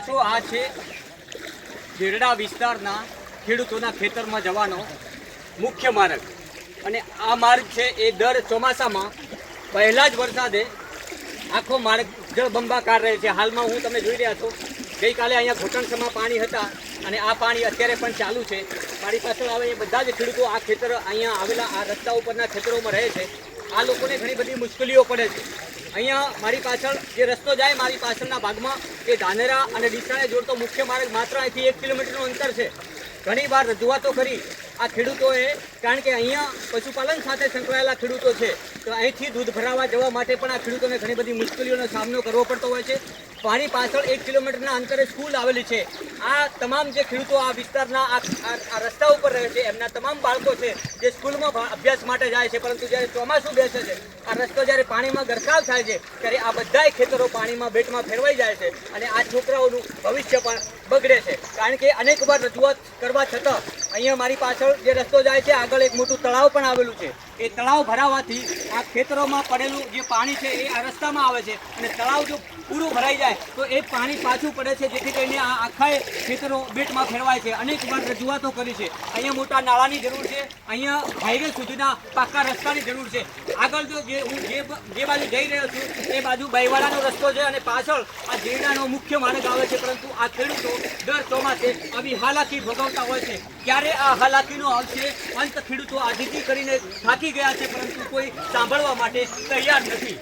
તો આ છે ગેરડા વિસ્તારના ખેડૂતોના ખેતરમાં જવાનો મુખ્ય માર્ગ અને આ માર્ગ છે એ દર ચોમાસામાં પહેલા જ વરસાદે આખો માર્ગ જળબંબાકાર રહે છે। હાલમાં હું તમે જોઈ રહ્યા છો ગઈકાલે અહીંયા ઘોટણસમાં પાણી હતા અને આ પાણી અત્યારે પણ ચાલુ છે। મારી પાછળ આવે એ બધા જ ખેડૂતો આ ખેતર અહીંયા આવેલા આ રસ્તા ઉપરના ખેતરોમાં રહે છે। આ લોકોને ઘણી બધી મુશ્કેલીઓ પડે છે। અહીંયા મારી પાછળ જે રસ્તો જાય મારી પાછળના ભાગમાં એ ધાનેરા અને ડીસાને જોડતો મુખ્ય માર્ગ માત્ર અહીંથી 1 કિલોમીટરનું અંતર છે। ઘણી વાર રજૂઆતો કરી આ ખેડૂતોએ, કારણ કે અહીંયા પશુપાલન સાથે સંકળાયેલા ખેડૂતો છે તો અહીંથી દૂધ ભરાવવા જવા માટે પણ આ ખેડૂતોને ઘણી બધી મુશ્કેલીઓનો સામનો કરવો પડતો હોય છે। મારી પાછળ 1 કિલોમીટરના અંતરે સ્કૂલ આવેલી છે। આ તમામ જે ખેડૂતો આ વિસ્તારના આ રસ્તા ઉપર રહે છે એમના તમામ બાળકો છે જે સ્કૂલમાં અભ્યાસ માટે જાય છે, પરંતુ જ્યારે ચોમાસું બેસે છે આ રસ્તો જ્યારે પાણીમાં ગરકાવ થાય છે ત્યારે આ બધાય ખેતરો પાણીમાં બેટમાં ફેરવાઈ જાય છે અને આ છોકરાઓનું ભવિષ્ય પણ બગડે છે। કારણ કે અનેકવાર રજૂઆત કરવા છતાં અહીંયા મારી પાછળ જે રસ્તો જાય છે આગળ એક મોટું તળાવ પણ આવેલું છે। એ તળાવ ભરાવાથી આ ખેતરોમાં પડેલું જે પાણી છે એ આ રસ્તામાં આવે છે અને તળાવ જો પૂરું ભરાઈ જાય તો એ પાણી પાછું પડે છે, જેથી કરીને આ આખા ખેતરો બેટમાં ફેરવાય છે। અનેકવાર રજૂઆતો કરી છે। અહીંયા મોટા નાળાની જરૂર છે, અહીંયા હાઈવે સુધીના પાકા રસ્તાની જરૂર છે। આગળ જો હું જે બાજુ જઈ રહ્યો છું એ બાજુ બાઈવાડાનો રસ્તો છે અને પાછળ આ ગેરડાનો મુખ્ય માર્ગ આવે છે, પરંતુ આ ખેડૂતો દર ચોમાસે આવી હાલાકી ભોગવતા હોય છે। ક્યારે આ હાલાકીનો આવશે અંત? ખેડૂતો આજીજી કરીને થાકી ગયા છે, પરંતુ કોઈ સાંભળવા માટે તૈયાર નથી।